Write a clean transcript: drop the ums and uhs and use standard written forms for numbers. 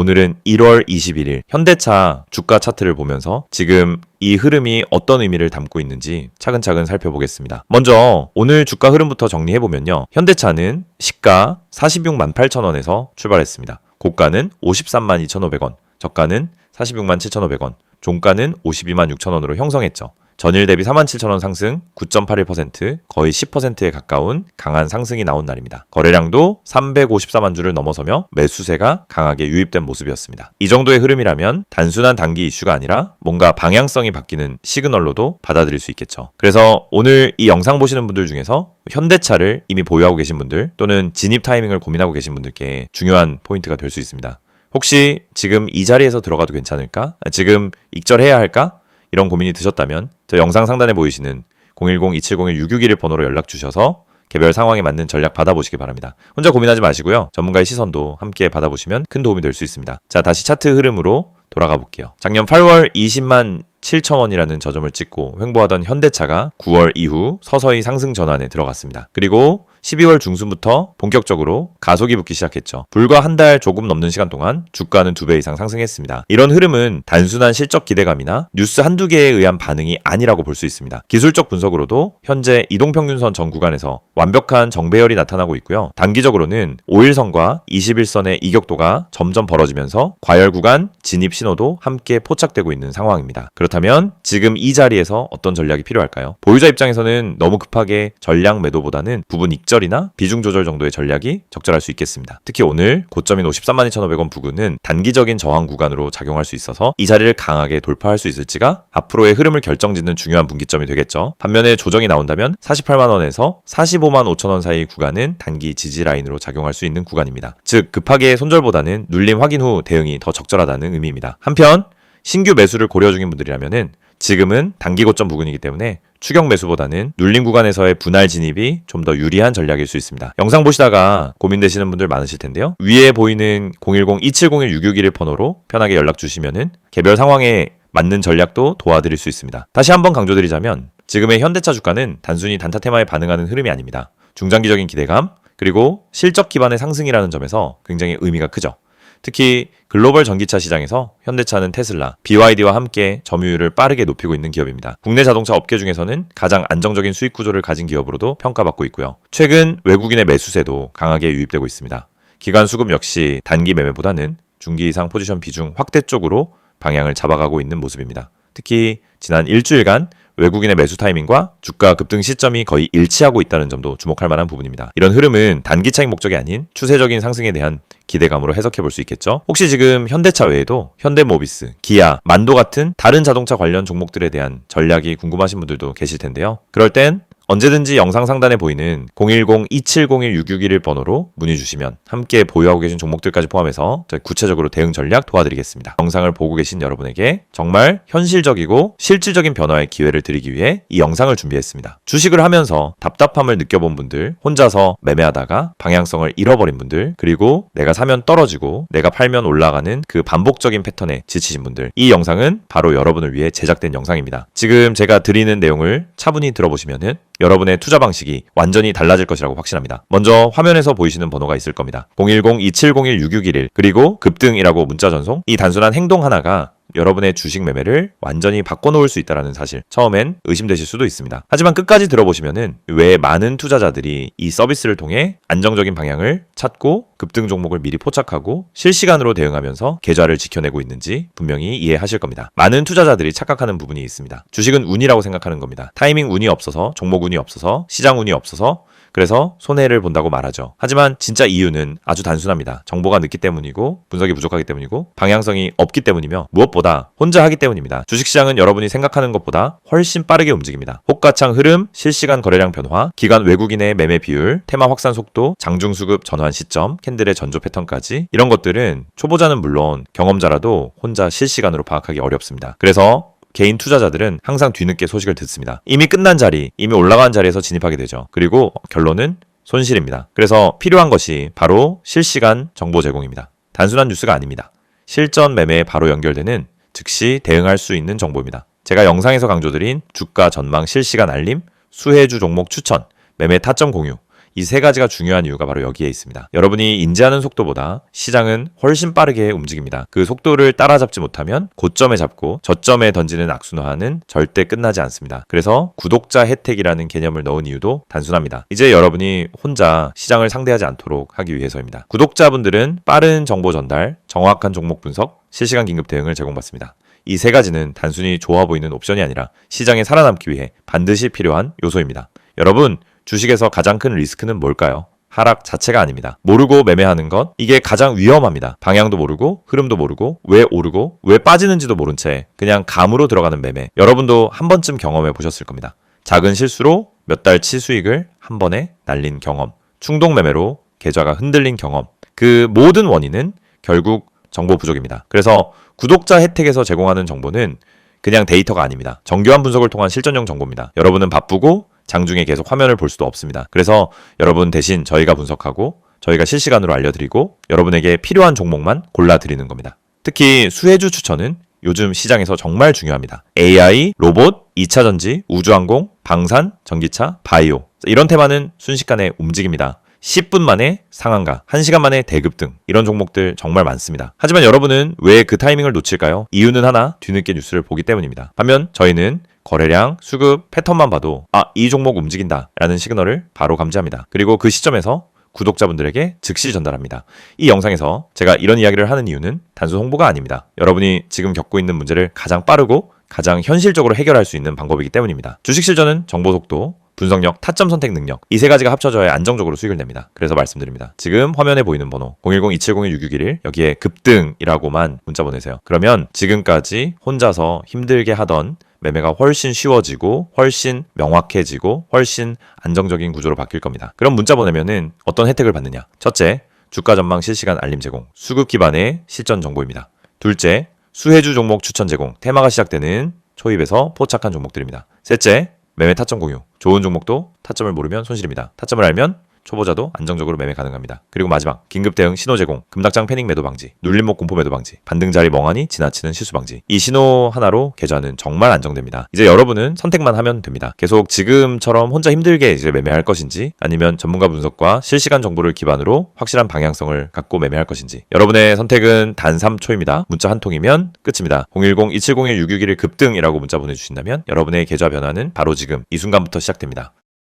오늘은 1월 21일 현대차 주가 차트를 보면서 지금 이 흐름이 어떤 의미를 담고 있는지 차근차근 살펴보겠습니다. 먼저 오늘 주가 흐름부터 정리해보면요. 현대차는 시가 46만 8천원에서 출발했습니다. 고가는 53만 2,500원, 저가는 46만 7,500원, 종가는 52만 6천원으로 형성했죠. 전일 대비 47,000원 상승 9.81%, 거의 10%에 가까운 강한 상승이 나온 날입니다. 거래량도 354만 주를 넘어서며 매수세가 강하게 유입된 모습이었습니다. 이 정도의 흐름이라면 단순한 단기 이슈가 아니라 뭔가 방향성이 바뀌는 시그널로도 받아들일 수 있겠죠. 그래서 오늘 이 영상 보시는 분들 중에서 현대차를 이미 보유하고 계신 분들 또는 진입 타이밍을 고민하고 계신 분들께 중요한 포인트가 될 수 있습니다. 혹시 지금 이 자리에서 들어가도 괜찮을까? 지금 익절해야 할까? 이런 고민이 드셨다면 저 영상 상단에 보이시는 010-270-1661 번호로 연락 주셔서 개별 상황에 맞는 전략 받아보시기 바랍니다. 혼자 고민하지 마시고요. 전문가의 시선도 함께 받아보시면 큰 도움이 될 수 있습니다. 자, 다시 차트 흐름으로 돌아가 볼게요. 작년 8월 20만 7천원이라는 저점을 찍고 횡보하던 현대차가 9월 이후 서서히 상승 전환에 들어갔습니다. 그리고 12월 중순부터 본격적으로 가속이 붙기 시작했죠. 불과 한 달 조금 넘는 시간 동안 주가는 2배 이상 상승했습니다. 이런 흐름은 단순한 실적 기대감이나 뉴스 한두 개에 의한 반응이 아니라고 볼 수 있습니다. 기술적 분석으로도 현재 이동평균선 전 구간에서 완벽한 정배열이 나타나고 있고요. 단기적으로는 5일선과 21선의 이격도가 점점 벌어지면서 과열 구간 진입 신호도 함께 포착되고 있는 상황입니다. 그렇다면 지금 이 자리에서 어떤 전략이 필요할까요? 보유자 입장에서는 너무 급하게 전량 매도보다는 부분 익절이나 비중 조절 정도의 전략이 적절할 수 있겠습니다. 특히 오늘 고점인 53만 2,500원 부근은 단기적인 저항 구간으로 작용할 수 있어서 이 자리를 강하게 돌파할 수 있을지가 앞으로의 흐름을 결정짓는 중요한 분기점이 되겠죠. 반면에 조정이 나온다면 48만 원에서 45만 5천 원 사이 구간은 단기 지지 라인으로 작용할 수 있는 구간입니다. 즉 급하게 손절보다는 눌림 확인 후 대응이 더 적절하다는 의미입니다. 한편 신규 매수를 고려 중인 분들이라면은 지금은 단기 고점 부근이기 때문에 추격 매수보다는 눌림 구간에서의 분할 진입이 좀 더 유리한 전략일 수 있습니다. 영상 보시다가 고민되시는 분들 많으실 텐데요. 위에 보이는 010-2701-6611 번호로 편하게 연락 주시면은 개별 상황에 맞는 전략도 도와드릴 수 있습니다. 다시 한번 강조드리자면 지금의 현대차 주가는 단순히 단타 테마에 반응하는 흐름이 아닙니다. 중장기적인 기대감 그리고 실적 기반의 상승이라는 점에서 굉장히 의미가 크죠. 특히 글로벌 전기차 시장에서 현대차는 테슬라, BYD와 함께 점유율을 빠르게 높이고 있는 기업입니다. 국내 자동차 업계 중에서는 가장 안정적인 수익 구조를 가진 기업으로도 평가받고 있고요. 최근 외국인의 매수세도 강하게 유입되고 있습니다. 기관 수급 역시 단기 매매보다는 중기 이상 포지션 비중 확대 쪽으로 방향을 잡아가고 있는 모습입니다. 특히 지난 일주일간 외국인의 매수 타이밍과 주가 급등 시점이 거의 일치하고 있다는 점도 주목할 만한 부분입니다. 이런 흐름은 단기 차익 목적이 아닌 추세적인 상승에 대한 기대감으로 해석해 볼 수 있겠죠. 혹시 지금 현대차 외에도 현대모비스, 기아, 만도 같은 다른 자동차 관련 종목들에 대한 전략이 궁금하신 분들도 계실 텐데요. 그럴 땐 언제든지 영상 상단에 보이는 010-2701-6611 번호로 문의 주시면 함께 보유하고 계신 종목들까지 포함해서 구체적으로 대응 전략 도와드리겠습니다. 영상을 보고 계신 여러분에게 정말 현실적이고 실질적인 변화의 기회를 드리기 위해 이 영상을 준비했습니다. 주식을 하면서 답답함을 느껴본 분들, 혼자서 매매하다가 방향성을 잃어버린 분들, 그리고 내가 사면 떨어지고 내가 팔면 올라가는 그 반복적인 패턴에 지치신 분들, 이 영상은 바로 여러분을 위해 제작된 영상입니다. 지금 제가 드리는 내용을 차분히 들어보시면은 여러분의 투자 방식이 완전히 달라질 것이라고 확신합니다. 먼저 화면에서 보이시는 번호가 있을 겁니다. 010-2701-6611 그리고 급등이라고 문자 전송. 이 단순한 행동 하나가 여러분의 주식 매매를 완전히 바꿔놓을 수 있다는 사실 처음엔 의심되실 수도 있습니다. 하지만 끝까지 들어보시면은 왜 많은 투자자들이 이 서비스를 통해 안정적인 방향을 찾고 급등 종목을 미리 포착하고 실시간으로 대응하면서 계좌를 지켜내고 있는지 분명히 이해하실 겁니다. 많은 투자자들이 착각하는 부분이 있습니다. 주식은 운이라고 생각하는 겁니다. 타이밍 운이 없어서, 종목 운이 없어서, 시장 운이 없어서 그래서 손해를 본다고 말하죠. 하지만 진짜 이유는 아주 단순합니다. 정보가 늦기 때문이고 분석이 부족하기 때문이고 방향성이 없기 때문이며 무엇보다 혼자 하기 때문입니다. 주식시장은 여러분이 생각하는 것보다 훨씬 빠르게 움직입니다. 호가창 흐름, 실시간 거래량 변화, 기관 외국인의 매매 비율, 테마 확산 속도, 장중 수급 전환 시점, 캔들의 전조 패턴까지 이런 것들은 초보자는 물론 경험자라도 혼자 실시간으로 파악하기 어렵습니다. 그래서 개인 투자자들은 항상 뒤늦게 소식을 듣습니다. 이미 끝난 자리, 이미 올라간 자리에서 진입하게 되죠. 그리고 결론은 손실입니다. 그래서 필요한 것이 바로 실시간 정보 제공입니다. 단순한 뉴스가 아닙니다. 실전 매매에 바로 연결되는 즉시 대응할 수 있는 정보입니다. 제가 영상에서 강조드린 주가 전망 실시간 알림, 수혜주 종목 추천, 매매 타점 공유, 이 세 가지가 중요한 이유가 바로 여기에 있습니다. 여러분이 인지하는 속도보다 시장은 훨씬 빠르게 움직입니다. 그 속도를 따라잡지 못하면 고점에 잡고 저점에 던지는 악순환은 절대 끝나지 않습니다. 그래서 구독자 혜택이라는 개념을 넣은 이유도 단순합니다. 이제 여러분이 혼자 시장을 상대하지 않도록 하기 위해서입니다. 구독자분들은 빠른 정보 전달, 정확한 종목 분석, 실시간 긴급 대응을 제공받습니다. 이 세 가지는 단순히 좋아 보이는 옵션이 아니라 시장에 살아남기 위해 반드시 필요한 요소입니다. 여러분, 주식에서 가장 큰 리스크는 뭘까요? 하락 자체가 아닙니다. 모르고 매매하는 것, 이게 가장 위험합니다. 방향도 모르고 흐름도 모르고 왜 오르고 왜 빠지는지도 모른 채 그냥 감으로 들어가는 매매. 여러분도 한 번쯤 경험해 보셨을 겁니다. 작은 실수로 몇 달치 수익을 한 번에 날린 경험, 충동 매매로 계좌가 흔들린 경험. 그 모든 원인은 결국 정보 부족입니다. 그래서 구독자 혜택에서 제공하는 정보는 그냥 데이터가 아닙니다. 정교한 분석을 통한 실전형 정보입니다. 여러분은 바쁘고 장중에 계속 화면을 볼 수도 없습니다. 그래서 여러분 대신 저희가 분석하고 저희가 실시간으로 알려드리고 여러분에게 필요한 종목만 골라드리는 겁니다. 특히 수혜주 추천은 요즘 시장에서 정말 중요합니다. AI, 로봇, 2차전지, 우주항공, 방산, 전기차, 바이오 이런 테마는 순식간에 움직입니다. 10분 만에 상한가, 1시간 만에 대급 등 이런 종목들 정말 많습니다. 하지만 여러분은 왜 그 타이밍을 놓칠까요? 이유는 하나, 뒤늦게 뉴스를 보기 때문입니다. 반면 저희는 거래량, 수급, 패턴만 봐도 이 종목 움직인다 라는 시그널을 바로 감지합니다. 그리고 그 시점에서 구독자분들에게 즉시 전달합니다. 이 영상에서 제가 이런 이야기를 하는 이유는 단순 홍보가 아닙니다. 여러분이 지금 겪고 있는 문제를 가장 빠르고 가장 현실적으로 해결할 수 있는 방법이기 때문입니다. 주식 실전은 정보 속도, 분석력, 타점 선택 능력 이 세 가지가 합쳐져야 안정적으로 수익을 냅니다. 그래서 말씀드립니다. 지금 화면에 보이는 번호 010-2701-6611 여기에 급등이라고만 문자 보내세요. 그러면 지금까지 혼자서 힘들게 하던 매매가 훨씬 쉬워지고 훨씬 명확해지고 훨씬 안정적인 구조로 바뀔 겁니다. 그럼 문자 보내면은 어떤 혜택을 받느냐? 첫째, 주가 전망 실시간 알림 제공, 수급 기반의 실전 정보입니다. 둘째, 수혜주 종목 추천 제공, 테마가 시작되는 초입에서 포착한 종목들입니다. 셋째, 매매 타점 공유, 좋은 종목도 타점을 모르면 손실입니다. 타점을 알면 초보자도 안정적으로 매매 가능합니다. 그리고 마지막, 긴급 대응 신호 제공, 금닥장 패닉 매도 방지, 눌림목 공포 매도 방지, 반등 자리 멍하니 지나치는 실수 방지. 이 신호 하나로 계좌는 정말 안정됩니다. 이제 여러분은 선택만 하면 됩니다. 계속 지금처럼 혼자 힘들게 이제 매매할 것인지 아니면 전문가 분석과 실시간 정보를 기반으로 확실한 방향성을 갖고 매매할 것인지. 여러분의 선택은 단 3초입니다. 문자 한 통이면 끝입니다. 010-2701-661 급등이라고 문자 보내주신다면 여러분의 계좌 변화는 바로 지금 이 순간부터 시작됩니다.